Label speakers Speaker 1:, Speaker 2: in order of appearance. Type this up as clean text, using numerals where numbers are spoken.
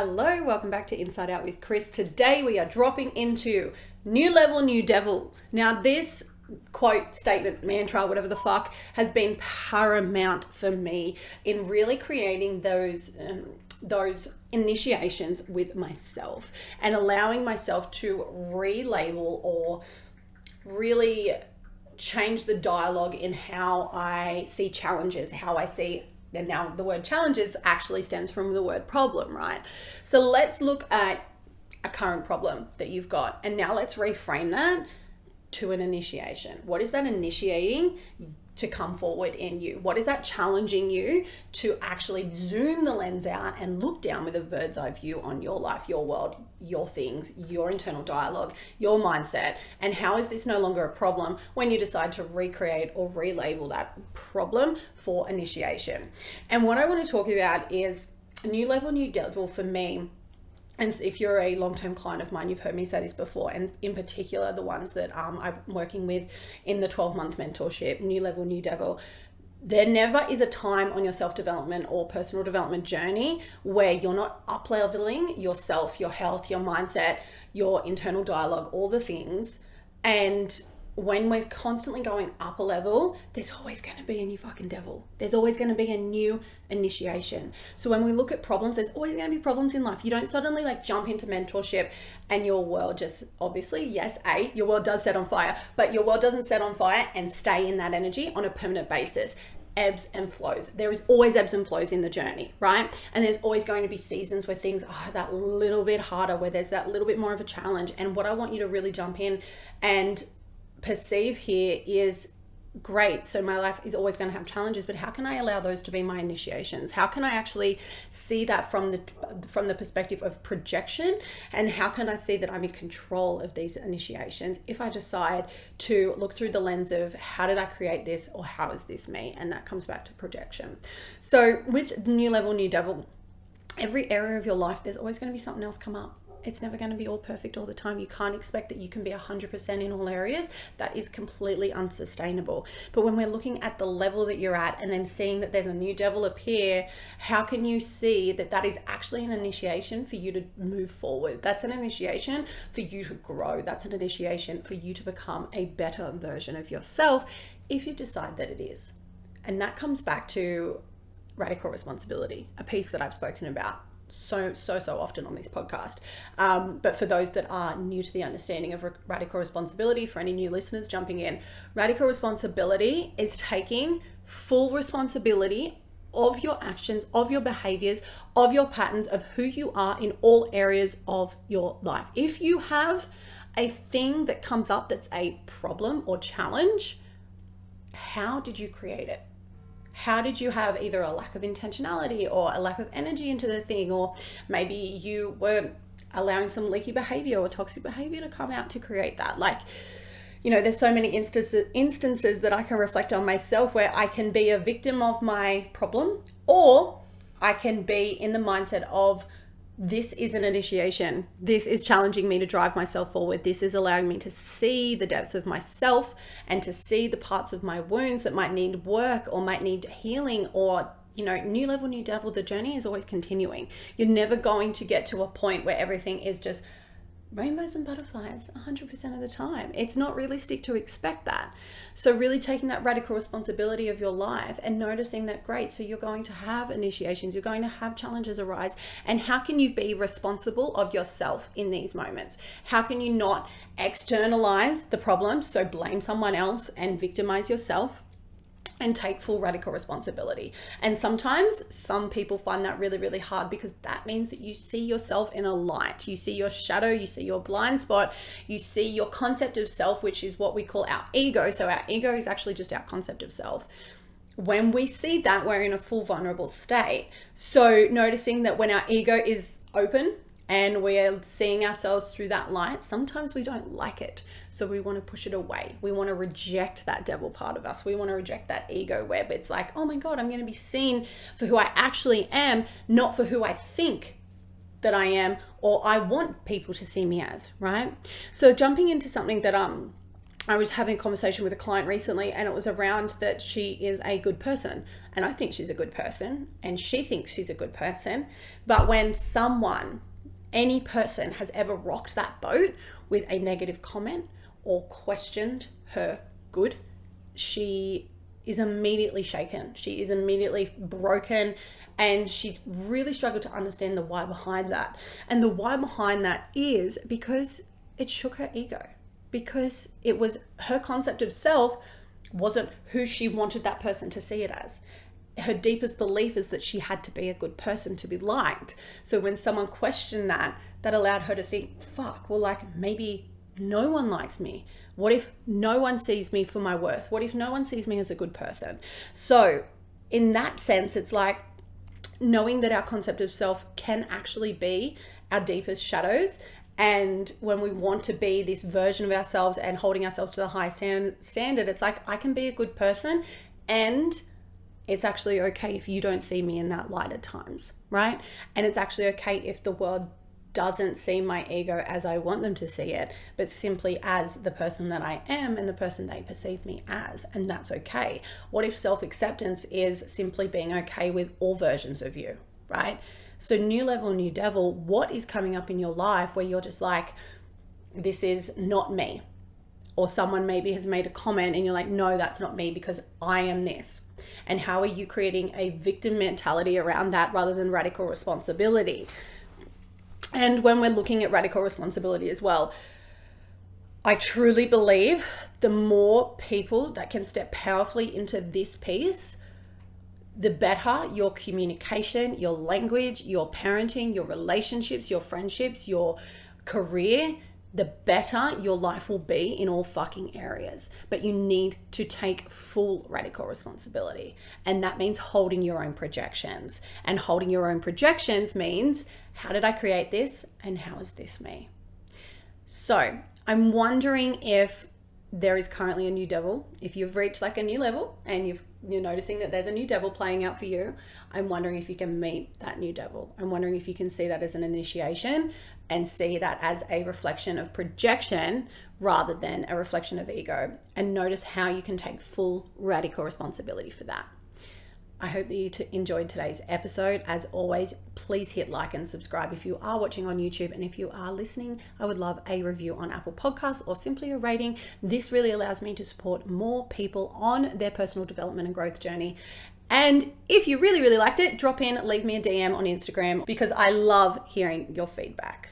Speaker 1: Hello, welcome back to Inside Out with Kris. Today we are dropping into new level, new devil. Now this quote, statement, mantra, whatever the fuck, has been paramount for me in really creating those initiations with myself and allowing myself to relabel or really change the dialogue in how I see challenges, how I see. And now the word challenges actually stems from the word problem, right? So let's look at a current problem that you've got. And now let's reframe that to an initiation. What is that initiating to come forward in you? What is that challenging you to actually zoom the lens out and look down with a bird's eye view on your life, your world, your things, your internal dialogue, your mindset? And how is this no longer a problem when you decide to recreate or relabel that problem for initiation? And what I want to talk about is new level, new devil for me. And if you're a long-term client of mine, you've heard me say this before, and in particular, the ones that I'm working with in the 12-month mentorship, new level, new devil, there never is a time on your self-development or personal development journey where you're not up-leveling yourself, your health, your mindset, your internal dialogue, all the things. And when we're constantly going up a level, there's always going to be a new fucking devil. There's always going to be a new initiation. So when we look at problems, there's always going to be problems in life. You don't suddenly jump into mentorship and your world just, obviously, yes, your world does set on fire, but your world doesn't set on fire and stay in that energy on a permanent basis. Ebbs and flows. There is always ebbs and flows in the journey, right? And there's always going to be seasons where things are that little bit harder, where there's that little bit more of a challenge. And what I want you to really jump in and perceive here is, great, so my life is always going to have challenges, but how can I allow those to be my initiations? How can I actually see that from the perspective of projection? And how can I see that I'm in control of these initiations if I decide to look through the lens of how did I create this, or how is this me? And that comes back to projection. So with new level, new devil, every area of your life, there's always going to be something else come up. It's never going to be all perfect all the time. You can't expect that you can be 100% in all areas. That is completely unsustainable. But when we're looking at the level that you're at and then seeing that there's a new devil appear, how can you see that that is actually an initiation for you to move forward? That's an initiation for you to grow. That's an initiation for you to become a better version of yourself if you decide that it is. And that comes back to radical responsibility, a piece that I've spoken about so often on this podcast. But for those that are new to the understanding of radical responsibility, for any new listeners jumping in, radical responsibility is taking full responsibility of your actions, of your behaviors, of your patterns, of who you are in all areas of your life. If you have a thing that comes up that's a problem or challenge, how did you create it? How did you have either a lack of intentionality or a lack of energy into the thing, or maybe you were allowing some leaky behavior or toxic behavior to come out to create that? There's so many instances that I can reflect on myself where I can be a victim of my problem, or I can be in the mindset of, this is an initiation. This is challenging me to drive myself forward. This is allowing me to see the depths of myself and to see the parts of my wounds that might need work or might need healing, or, new level, new devil. The journey is always continuing. You're never going to get to a point where everything is just rainbows and butterflies 100% of the time. It's not realistic to expect that. So really taking that radical responsibility of your life and noticing that, great, so you're going to have initiations, you're going to have challenges arise, and how can you be responsible of yourself in these moments? How can you not externalize the problem, so blame someone else and victimize yourself, and take full radical responsibility? And sometimes some people find that really, really hard, because that means that you see yourself in a light. You see your shadow, you see your blind spot, you see your concept of self, which is what we call our ego. So our ego is actually just our concept of self. When we see that, we're in a full vulnerable state. So noticing that when our ego is open and we're seeing ourselves through that light, sometimes we don't like it. So we want to push it away. We want to reject that devil part of us. We want to reject that ego web. It's like, oh my God, I'm going to be seen for who I actually am, not for who I think that I am, or I want people to see me as, right? So jumping into something that I was having a conversation with a client recently, and it was around that she is a good person. And I think she's a good person, and she thinks she's a good person. But when any person has ever rocked that boat with a negative comment or questioned her good, she is immediately shaken. She is immediately broken, and she's really struggled to understand the why behind that. And the why behind that is because it shook her ego, because it was her concept of self wasn't who she wanted that person to see it as. Her deepest belief is that she had to be a good person to be liked. So when someone questioned that allowed her to think, fuck, well, like, maybe no one likes me. What if no one sees me for my worth? What if no one sees me as a good person? So in that sense, it's like knowing that our concept of self can actually be our deepest shadows. And when we want to be this version of ourselves and holding ourselves to the high standard, it's like, I can be a good person, and it's actually okay if you don't see me in that light at times, right? And it's actually okay if the world doesn't see my ego as I want them to see it, but simply as the person that I am and the person they perceive me as, and that's okay. What if self-acceptance is simply being okay with all versions of you, right? So new level, new devil, what is coming up in your life where you're just like, this is not me? Or someone maybe has made a comment and you're like, no, that's not me because I am this. And how are you creating a victim mentality around that rather than radical responsibility? And when we're looking at radical responsibility as well, I truly believe the more people that can step powerfully into this piece, the better your communication, your language, your parenting, your relationships, your friendships, your career, the better your life will be in all fucking areas. But you need to take full radical responsibility. And that means holding your own projections. And holding your own projections means, how did I create this? And how is this me? So I'm wondering if there is currently a new devil. If you've reached like a new level and you're noticing that there's a new devil playing out for you, I'm wondering if you can meet that new devil. I'm wondering if you can see that as an initiation and see that as a reflection of projection rather than a reflection of ego, and notice how you can take full radical responsibility for that. I hope that you enjoyed today's episode. As always, please hit like and subscribe if you are watching on YouTube. And if you are listening, I would love a review on Apple Podcasts or simply a rating. This really allows me to support more people on their personal development and growth journey. And if you really, really liked it, drop in, leave me a DM on Instagram because I love hearing your feedback.